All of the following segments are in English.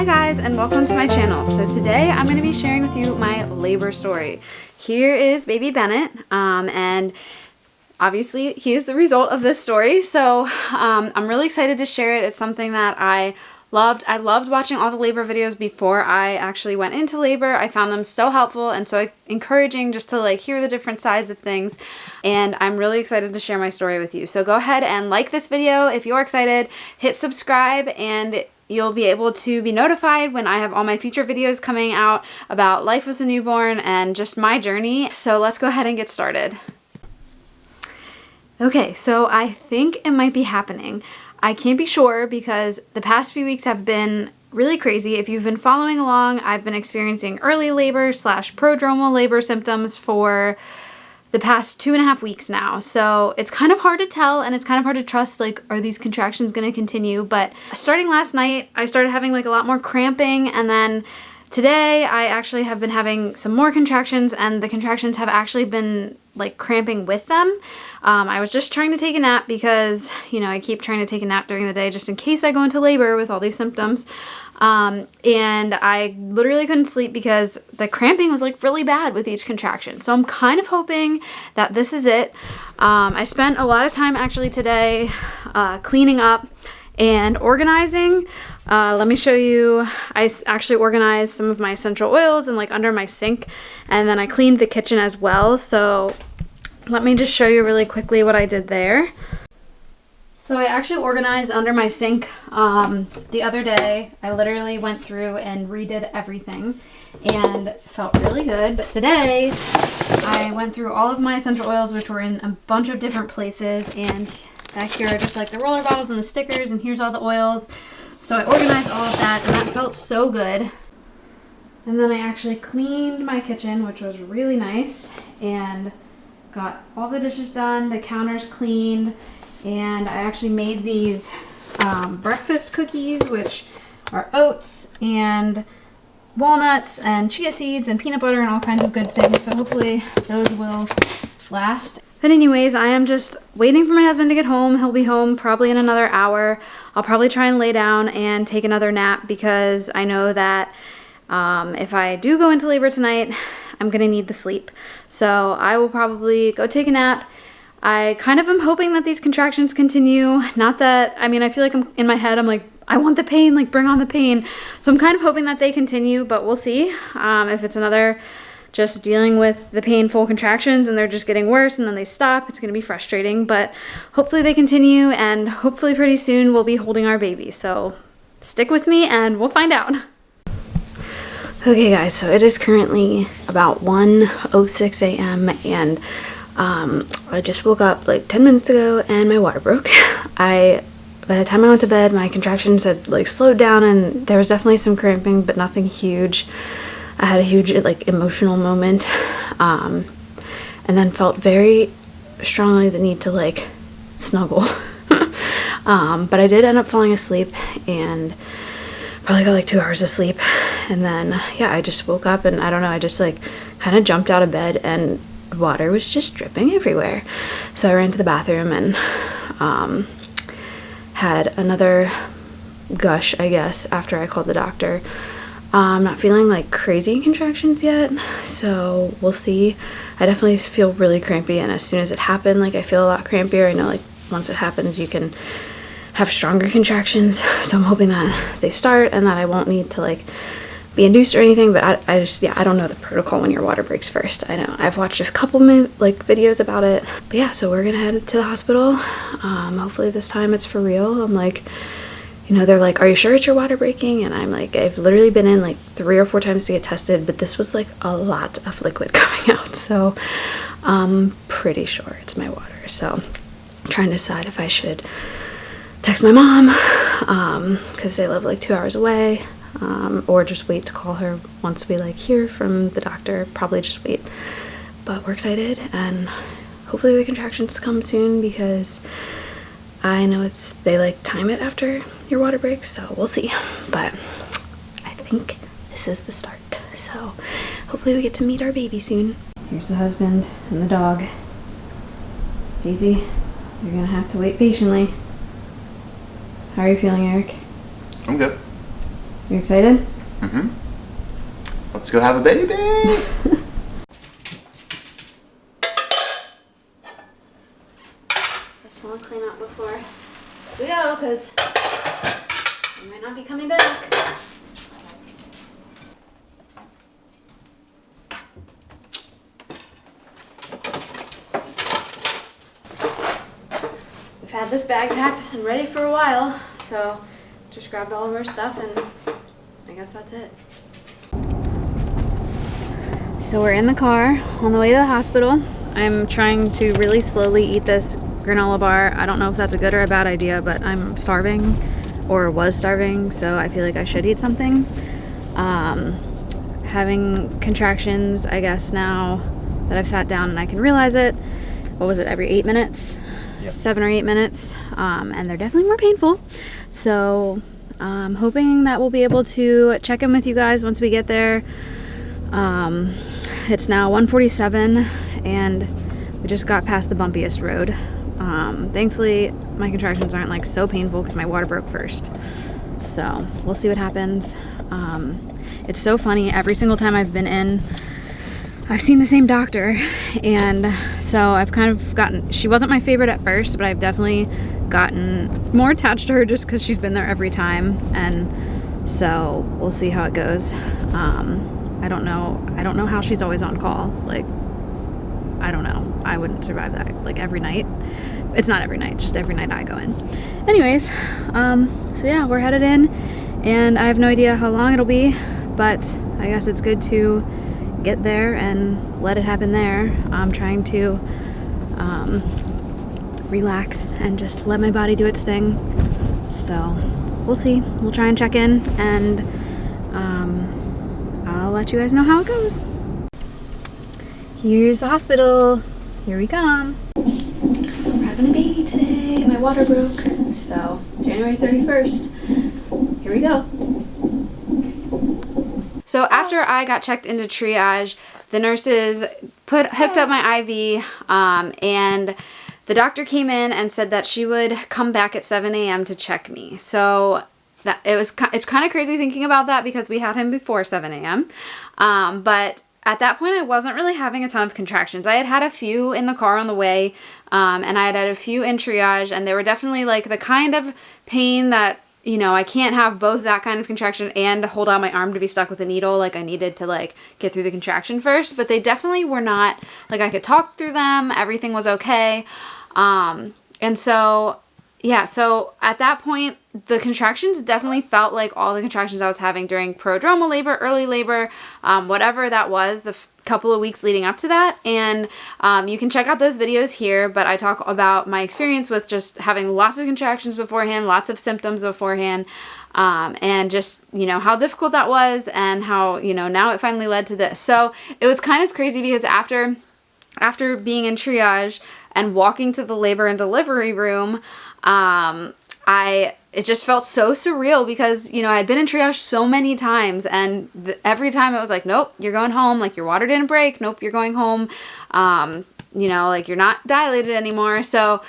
Hi guys, and welcome to my channel. So today I'm going to be sharing with you my labor story. Here is baby Bennett, and obviously he is the result of this story. So I'm really excited to share it. It's something that I loved. I loved watching all the labor videos before I actually went into labor. I found them so helpful and so encouraging just to like hear the different sides of things. And I'm really excited to share my story with you. So go ahead and like this video if you're excited. Hit subscribe and you'll be able to be notified when I have all my future videos coming out about life with a newborn and just my journey. So let's go ahead and get started. Okay, so I think it might be happening. I can't be sure because the past few weeks have been really crazy. If you've been following along, I've been experiencing early labor / prodromal labor symptoms for the past 2.5 weeks now. So it's kind of hard to tell and it's kind of hard to trust, like, are these contractions going to continue? But starting last night, I started having like a lot more cramping, and then today I actually have been having some more contractions, and the contractions have actually been like cramping with them. I was just trying to take a nap because, you know, I keep trying to take a nap during the day just in case I go into labor with all these symptoms. And I literally couldn't sleep because the cramping was like really bad with each contraction. So I'm kind of hoping that this is it. I spent a lot of time actually today cleaning up and organizing. Let me show you. I actually organized some of my essential oils and like under my sink, and then I cleaned the kitchen as well. So let me just show you really quickly what I did there. So I actually organized under my sink the other day. I literally went through and redid everything and felt really good. But today I went through all of my essential oils, which were in a bunch of different places, and back here are just like the roller bottles and the stickers, and here's all the oils. So I organized all of that, and that felt so good. And then I actually cleaned my kitchen, which was really nice, and got all the dishes done, the counters cleaned, and I actually made these breakfast cookies, which are oats and walnuts and chia seeds and peanut butter and all kinds of good things. So hopefully those will last. But anyways, I am just waiting for my husband to get home. He'll be home probably in another hour. I'll probably try and lay down and take another nap because I know that if I do go into labor tonight, I'm gonna need the sleep. So I will probably go take a nap. I kind of am hoping that these contractions continue. Not that, I mean, I feel like I'm in my head, I'm like, I want the pain, like bring on the pain. So I'm kind of hoping that they continue, but we'll see. If it's another just dealing with the painful contractions and they're just getting worse and then they stop, it's gonna be frustrating, but hopefully they continue, and hopefully pretty soon we'll be holding our baby. So stick with me and we'll find out. Okay guys, so it is currently about 1:06 a.m. and I just woke up like 10 minutes ago and my water broke. By the time I went to bed, my contractions had like slowed down and there was definitely some cramping, but nothing huge. I had a huge like emotional moment, and then felt very strongly the need to like snuggle. But I did end up falling asleep and probably got like 2 hours of sleep. And then, yeah, I just woke up and I don't know, I just like kind of jumped out of bed and water was just dripping everywhere. So I ran to the bathroom and had another gush, I guess, after I called the doctor. I'm not feeling like crazy contractions yet, so we'll see. I definitely feel really crampy, and as soon as it happened, like I feel a lot crampier. I know like once it happens you can have stronger contractions, so I'm hoping that they start and that I won't need to like be induced or anything, but I just, yeah, I don't know the protocol when your water breaks first. I know I've watched a couple like videos about it, but yeah, so we're gonna head to the hospital. Hopefully this time it's for real. I'm like, you know, they're like, are you sure it's your water breaking? And I'm like, I've literally been in like 3 or 4 times to get tested, but this was like a lot of liquid coming out, so I'm pretty sure it's my water. So I'm trying to decide if I should text my mom, because they live like 2 hours away, or just wait to call her once we like hear from the doctor. Probably just wait, but we're excited and hopefully the contractions come soon because I know they like time it after your water breaks, so we'll see. But I think this is the start, so hopefully we get to meet our baby soon. Here's the husband and the dog. Daisy, you're gonna have to wait patiently. How are you feeling, Eric? I'm good. You excited? Mm-hmm. Let's go have a baby! Just want to clean up before we go, because we might not be coming back. We've had this bag packed and ready for a while, so just grabbed all of our stuff and I guess that's it. So we're in the car on the way to the hospital. I'm trying to really slowly eat this granola bar. I don't know if that's a good or a bad idea, but I'm starving, or was starving, so I feel like I should eat something. Having contractions, I guess, now that I've sat down and I can realize it. What was it, every 8 minutes? Yep. 7 or 8 minutes, and they're definitely more painful. So I'm hoping that we'll be able to check in with you guys once we get there. It's now 1:47 and we just got past the bumpiest road. Thankfully my contractions aren't like so painful because my water broke first. So we'll see what happens. It's so funny, every single time I've been in, I've seen the same doctor, and so I've kind of gotten, she wasn't my favorite at first, but I've definitely gotten more attached to her just because she's been there every time, and so we'll see how it goes. I don't know how she's always on call. Like, I don't know. I wouldn't survive that, like, every night. It's not every night, just every night I go in. Anyways, so yeah, we're headed in, and I have no idea how long it'll be, but I guess it's good to get there and let it happen there. I'm trying to relax and just let my body do its thing. So we'll see. We'll try and check in, and I'll let you guys know how it goes. Here's the hospital. Here we come. We're having a baby today. My water broke. So January 31st. Here we go. So after I got checked into triage, the nurses hooked up my IV, and the doctor came in and said that she would come back at 7 a.m. to check me. So it's kind of crazy thinking about that because we had him before 7 a.m. But at that point, I wasn't really having a ton of contractions. I had had a few in the car on the way, and I had had a few in triage, and they were definitely like the kind of pain that, you know, I can't have both that kind of contraction and hold out my arm to be stuck with a needle. Like, I needed to, like, get through the contraction first. But they definitely were not, like, I could talk through them. Everything was okay. And so, yeah, so at that point, the contractions definitely felt like all the contractions I was having during prodromal labor, early labor, whatever that was, the couple of weeks leading up to that. And you can check out those videos here, but I talk about my experience with just having lots of contractions beforehand, lots of symptoms beforehand, and just, you know, how difficult that was and how, you know, now it finally led to this. So it was kind of crazy because after being in triage and walking to the labor and delivery room, it just felt so surreal because, you know, I had been in triage so many times, and every time it was like, nope, you're going home. Like, your water didn't break. Nope, you're going home. You know, like, you're not dilated anymore. So,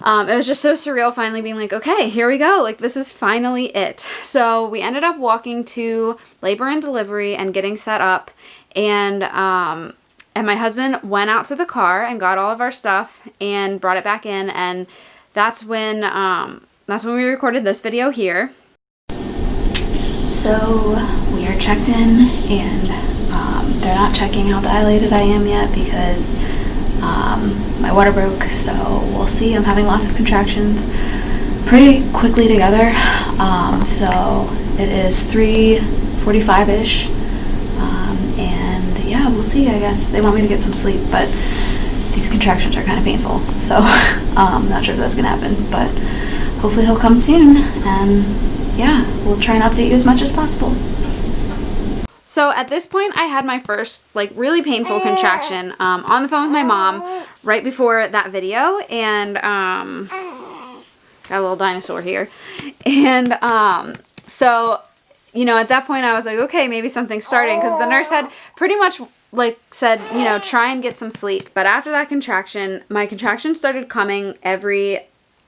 it was just so surreal finally being like, okay, here we go. Like, this is finally it. So we ended up walking to labor and delivery and getting set up, and my husband went out to the car and got all of our stuff and brought it back in, and that's when we recorded this video here. So we are checked in, and they're not checking how dilated I am yet because my water broke, so we'll see. I'm having lots of contractions pretty quickly together. So it is 3:45-ish, and yeah, we'll see. I guess they want me to get some sleep, but these contractions are kind of painful, so I'm not sure if that's gonna happen, but hopefully he'll come soon, and yeah, we'll try and update you as much as possible. So at this point, I had my first, like, really painful contraction on the phone with my mom right before that video, and got a little dinosaur here, and so, you know, at that point I was like, okay, maybe something's starting, because the nurse had pretty much, like, said, you know, try and get some sleep. But after that contraction, my contractions started coming every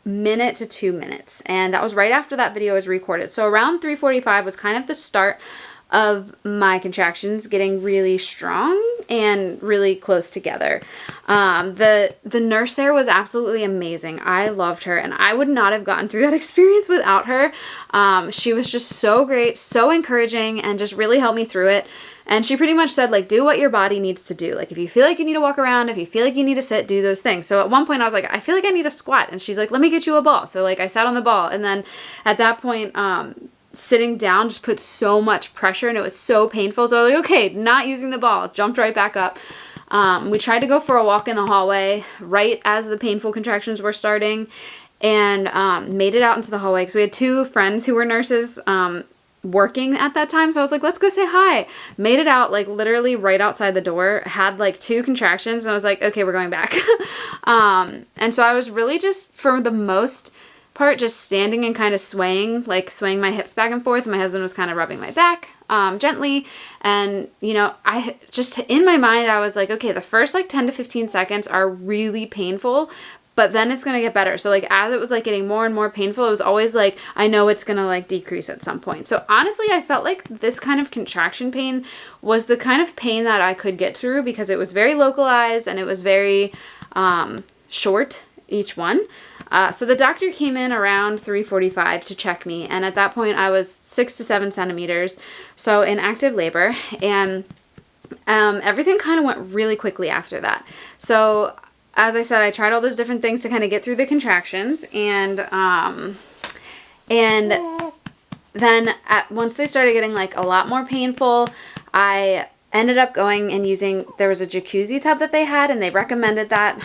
minute to 2 minutes. And that was right after that video was recorded. So around 3:45 was kind of the start of my contractions getting really strong and really close together. The nurse there was absolutely amazing. I loved her, and I would not have gotten through that experience without her. She was just so great, so encouraging, and just really helped me through it. And she pretty much said, like, do what your body needs to do. Like, if you feel like you need to walk around, if you feel like you need to sit, do those things. So at one point I was like, I feel like I need to squat. And she's like, let me get you a ball. So like I sat on the ball. And then at that point, sitting down just put so much pressure and it was so painful. So I was like, okay, not using the ball. Jumped right back up. We tried to go for a walk in the hallway right as the painful contractions were starting, and made it out into the hallway because we had 2 friends who were nurses working at that time. So I was like, let's go say hi. Made it out like literally right outside the door, had like 2 contractions, and I was like, okay, we're going back. And so I was really just, for the most part, just standing and kind of swaying my hips back and forth. My husband was kind of rubbing my back gently. And, you know, I just, in my mind, I was like, okay, the first like 10 to 15 seconds are really painful, but then it's going to get better. So like, as it was like getting more and more painful, it was always like, I know it's going to like decrease at some point. So honestly, I felt like this kind of contraction pain was the kind of pain that I could get through because it was very localized and it was very short, each one. So the doctor came in around 3:45 to check me. And at that point I was 6 to 7 centimeters. So in active labor, and everything kind of went really quickly after that. So as I said, I tried all those different things to kind of get through the contractions, and then once they started getting like a lot more painful, I ended up going and using, there was a jacuzzi tub that they had, and they recommended that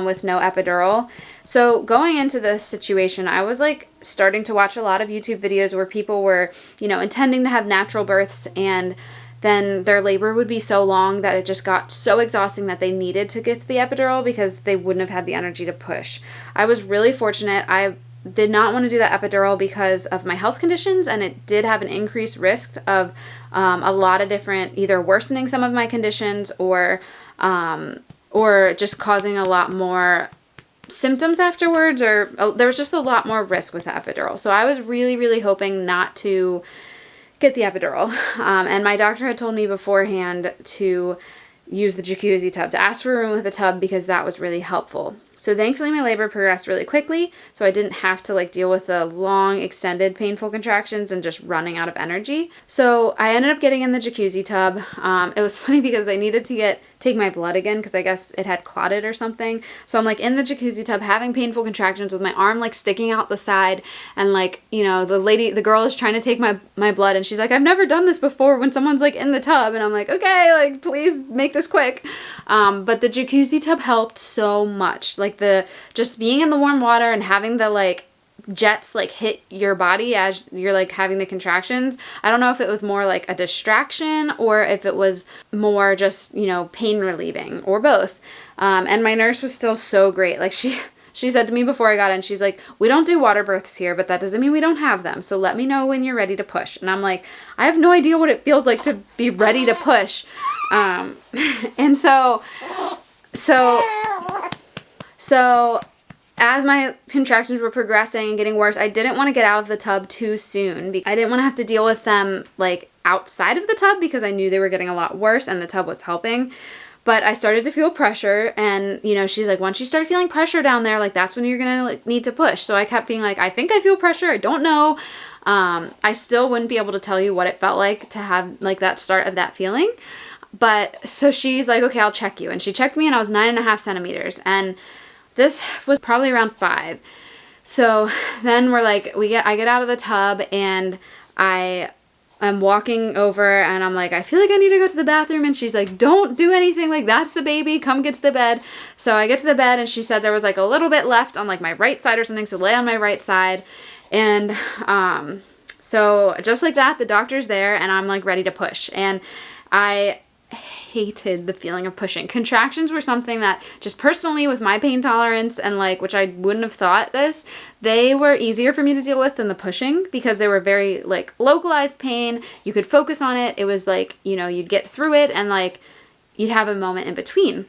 with no epidural. So going into this situation, I was like starting to watch a lot of YouTube videos where people were, you know, intending to have natural births, and then their labor would be so long that it just got so exhausting that they needed to get the epidural because they wouldn't have had the energy to push. I was really fortunate. I did not want to do that epidural because of my health conditions, and it did have an increased risk of a lot of different, either worsening some of my conditions or just causing a lot more symptoms afterwards, or there was just a lot more risk with the epidural. So I was really, really hoping not to get the epidural. And my doctor had told me beforehand to use the jacuzzi tub, to ask for a room with a tub, because that was really helpful. So thankfully my labor progressed really quickly, so I didn't have to like deal with the long, extended, painful contractions and just running out of energy. So I ended up getting in the jacuzzi tub. It was funny because they needed to take my blood again because I guess it had clotted or something. So I'm like in the jacuzzi tub having painful contractions with my arm like sticking out the side, and like, you know, the girl is trying to take my blood, and she's like, I've never done this before when someone's like in the tub, and I'm like, okay, like please make this quick. But the jacuzzi tub helped so much. Like just being in the warm water and having the like jets like hit your body as you're like having the contractions. I don't know if it was more like a distraction or if it was more just, you know, pain relieving, or both. And my nurse was still so great. Like she said to me before I got in, she's like, we don't do water births here, but that doesn't mean we don't have them. So let me know when you're ready to push. And I'm like, I have no idea what it feels like to be ready to push. And so as my contractions were progressing and getting worse, I didn't want to get out of the tub too soon. I didn't want to have to deal with them like outside of the tub because I knew they were getting a lot worse and the tub was helping. But I started to feel pressure, and, you know, she's like, once you start feeling pressure down there, like that's when you're going to like need to push. So I kept being like, I think I feel pressure. I don't know. I still wouldn't be able to tell you what it felt like to have like that start of that feeling. But so she's like, okay, I'll check you. And she checked me and I was 9.5 centimeters. And this was probably around 5. So then we're like, I get out of the tub and I'm walking over and I'm like, I feel like I need to go to the bathroom. And she's like, don't do anything. Like, that's the baby. Come get to the bed. So I get to the bed and she said there was like a little bit left on like my right side or something. So lay on my right side. And so just like that, the doctor's there and I'm like ready to push. And I hated the feeling of pushing. Contractions were something that just personally with my pain tolerance and like, which I wouldn't have thought this, they were easier for me to deal with than the pushing because they were very like localized pain. You could focus on it. It was like, you know, you'd get through it and like you'd have a moment in between.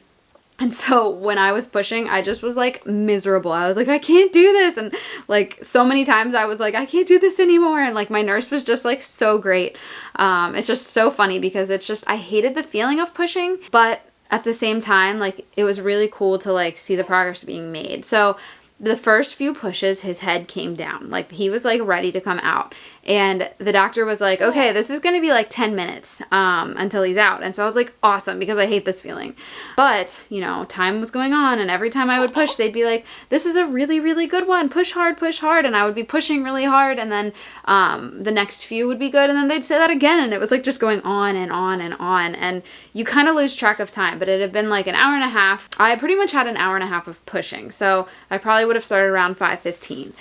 And so when I was pushing, I just was like miserable. I was like, I can't do this. And like so many times I was like, I can't do this anymore. And like my nurse was just like so great. It's just so funny because it's just, I hated the feeling of pushing, but at the same time, like it was really cool to like see the progress being made. So the first few pushes, his head came down. Like he was like ready to come out. And the doctor was like, okay, this is going to be like 10 minutes until he's out. And so I was like, awesome, because I hate this feeling. But, you know, time was going on. And every time I would push, they'd be like, this is a really, really good one. Push hard, push hard. And I would be pushing really hard. And then the next few would be good. And then they'd say that again. And it was like just going on and on and on. And you kind of lose track of time. But it had been like an hour and a half. I pretty much had an hour and a half of pushing. So I probably would have started around 5:15.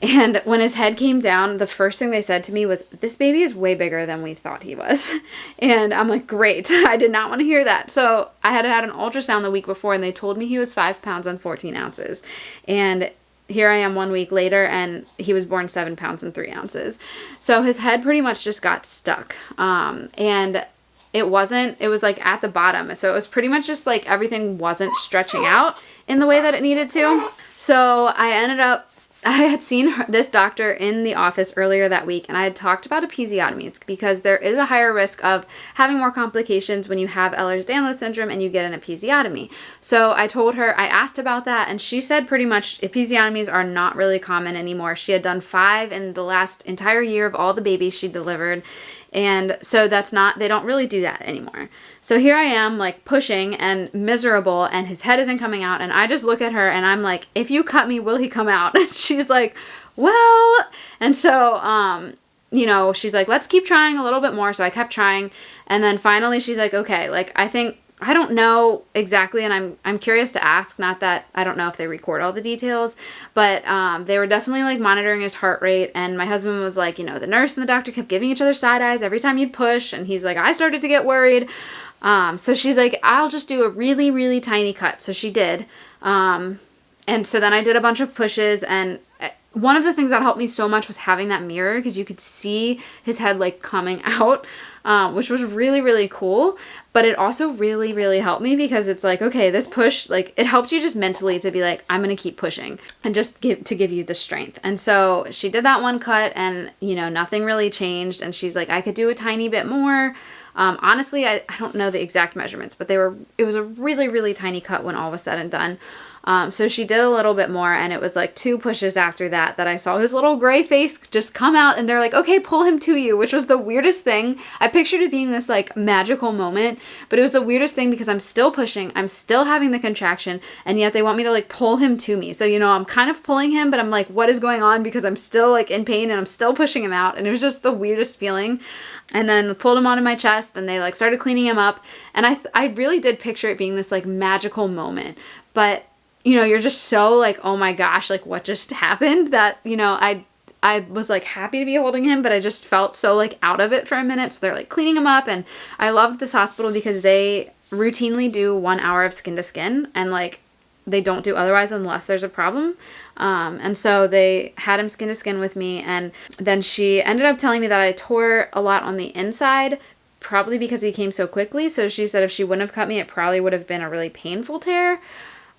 And when his head came down, the first thing they said to me was, this baby is way bigger than we thought he was. And I'm like, great. I did not want to hear that. So I had an ultrasound the week before and they told me he was 5 pounds and 14 ounces. And here I am 1 week later and he was born 7 pounds and 3 ounces. So his head pretty much just got stuck. And it was like at the bottom. So it was pretty much just like everything wasn't stretching out in the way that it needed to. So I had seen this doctor in the office earlier that week, and I had talked about episiotomies because there is a higher risk of having more complications when you have Ehlers-Danlos syndrome and you get an episiotomy. So I told her, I asked about that, and she said pretty much episiotomies are not really common anymore. She had done 5 in the last entire year of all the babies she delivered. And so they don't really do that anymore. So here I am like pushing and miserable and his head isn't coming out. And I just look at her and I'm like, if you cut me, will he come out? And she's like, well, and so, you know, she's like, let's keep trying a little bit more. So I kept trying. And then finally she's like, okay, like, I don't know exactly, and I'm curious to ask, not that I don't know if they record all the details, but they were definitely like monitoring his heart rate, and my husband was like, you know, the nurse and the doctor kept giving each other side eyes every time you'd push, and he's like, I started to get worried. So she's like, I'll just do a really, really tiny cut. So she did. And so then I did a bunch of pushes, and one of the things that helped me so much was having that mirror because you could see his head like coming out, which was really, really cool. But it also really, really helped me because it's like, okay, this push, like it helps you just mentally to be like, I'm going to keep pushing and just give you the strength. And so she did that one cut and, you know, nothing really changed. And she's like, I could do a tiny bit more. Honestly, I don't know the exact measurements, but it was a really, really tiny cut when all was said and done. So she did a little bit more, and it was like 2 pushes after that I saw his little gray face just come out, and they're like, okay, pull him to you, which was the weirdest thing. I pictured it being this like magical moment, but it was the weirdest thing because I'm still pushing, I'm still having the contraction, and yet they want me to like pull him to me. So, you know, I'm kind of pulling him, but I'm like, what is going on? Because I'm still like in pain and I'm still pushing him out, and it was just the weirdest feeling. And then pulled him onto my chest, and they like started cleaning him up, and I really did picture it being this like magical moment. But you know, you're just so like, oh my gosh, like what just happened, that, you know, I was like happy to be holding him, but I just felt so like out of it for a minute. So they're like cleaning him up, and I loved this hospital because they routinely do 1 hour of skin to skin, and like they don't do otherwise unless there's a problem. And so they had him skin to skin with me, and then she ended up telling me that I tore a lot on the inside, probably because he came so quickly. So she said if she wouldn't have cut me, it probably would have been a really painful tear.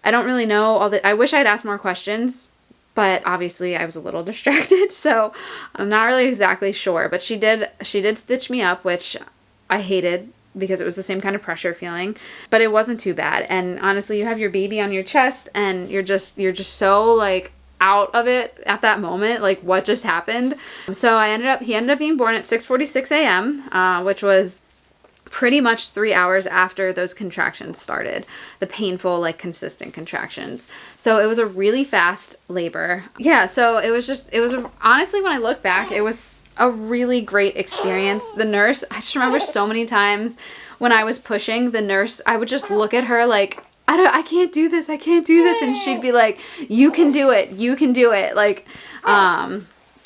I don't really know I wish I'd asked more questions, but obviously I was a little distracted, so I'm not really exactly sure. But she did stitch me up, which I hated because it was the same kind of pressure feeling, but it wasn't too bad. And honestly, you have your baby on your chest and you're just so like out of it at that moment, like what just happened. So he ended up being born at 6:46 a.m., which was pretty much 3 hours after those contractions started, the painful, like consistent contractions. So it was a really fast labor. Yeah, so honestly, when I look back, it was a really great experience. The nurse, I just remember so many times when I was pushing, the nurse, I would just look at her like, I can't do this. And she'd be like, you can do it. Like,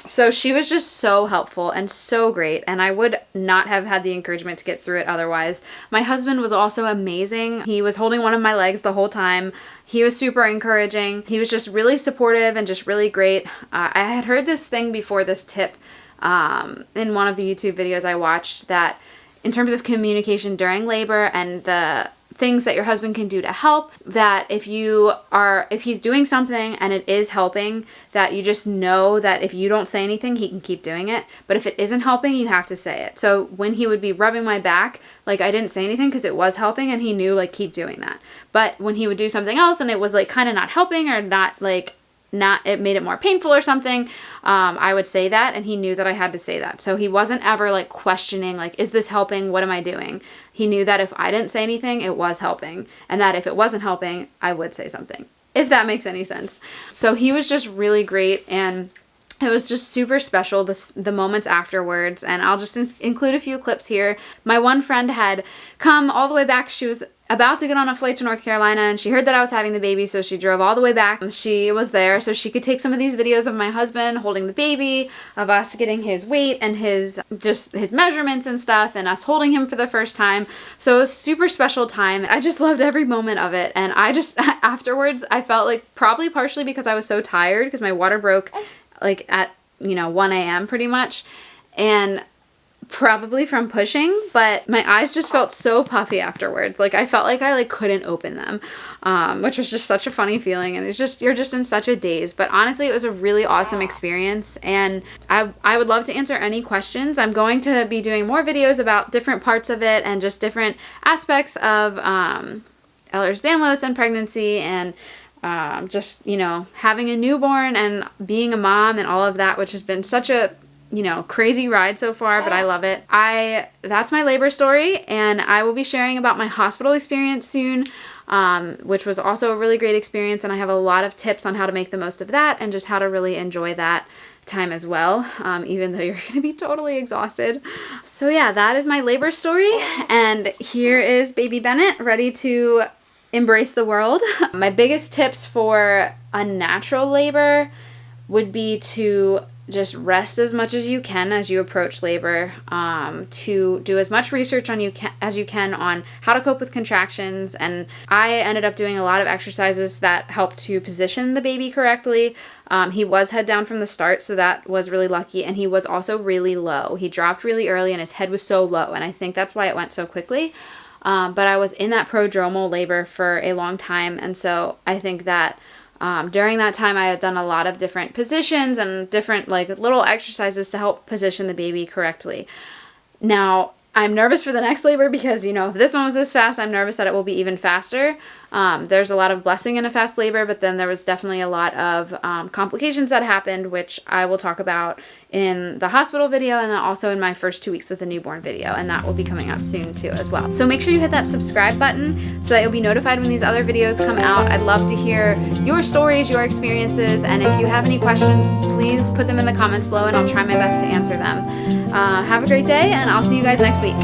so she was just so helpful and so great, and I would not have had the encouragement to get through it otherwise. My husband was also amazing. He was holding one of my legs the whole time. He was super encouraging. He was just really supportive and just really great. I had heard this thing before, this tip, in one of the YouTube videos I watched, that in terms of communication during labor and the things that your husband can do to help, that if he's doing something and it is helping, that you just know that if you don't say anything, he can keep doing it. But if it isn't helping, you have to say it. So when he would be rubbing my back, like, I didn't say anything because it was helping, and he knew, like, keep doing that. But when he would do something else and it was, like, kind of not helping, or it made it more painful or something, I would say that, and he knew that I had to say that. So he wasn't ever, like, questioning, like, is this helping? What am I doing? He knew that if I didn't say anything, it was helping, and that if it wasn't helping, I would say something, if that makes any sense. So he was just really great, and it was just super special, the moments afterwards, and I'll just include a few clips here. My one friend had come all the way back. She was about to get on a flight to North Carolina, and she heard that I was having the baby, so she drove all the way back. She was there so she could take some of these videos of my husband holding the baby, of us getting his weight and his measurements and stuff, and us holding him for the first time. So it was a super special time. I just loved every moment of it, and I just, afterwards, I felt like, probably partially because I was so tired, because my water broke like at 1 a.m. pretty much, and probably from pushing, but my eyes just felt so puffy afterwards. Like, I felt like I couldn't open them, which was just such a funny feeling, and you're just in such a daze. But honestly, it was a really awesome experience, and I would love to answer any questions. I'm going to be doing more videos about different parts of it and just different aspects of Ehlers-Danlos and pregnancy, and just, having a newborn and being a mom and all of that, which has been such a, crazy ride so far, but I love it. That's my labor story, and I will be sharing about my hospital experience soon, which was also a really great experience, and I have a lot of tips on how to make the most of that and just how to really enjoy that time as well, even though you're going to be totally exhausted. So yeah, that is my labor story, and here is baby Bennett ready to embrace the world. My biggest tips for a natural labor would be to just rest as much as you can as you approach labor, to do as much research as you can on how to cope with contractions. And I ended up doing a lot of exercises that help to position the baby correctly. He was head down from the start, so that was really lucky. And he was also really low. He dropped really early and his head was so low, and I think that's why it went so quickly. But I was in that prodromal labor for a long time, and so I think that during that time I had done a lot of different positions and different little exercises to help position the baby correctly. Now, I'm nervous for the next labor because, if this one was this fast, I'm nervous that it will be even faster. There's a lot of blessing in a fast labor, but then there was definitely a lot of complications that happened, which I will talk about in the hospital video and then also in my first 2 weeks with a newborn video, and that will be coming up soon too as well. So make sure you hit that subscribe button so that you'll be notified when these other videos come out. I'd love to hear your stories, your experiences, and if you have any questions, please put them in the comments below and I'll try my best to answer them. Have a great day, and I'll see you guys next week.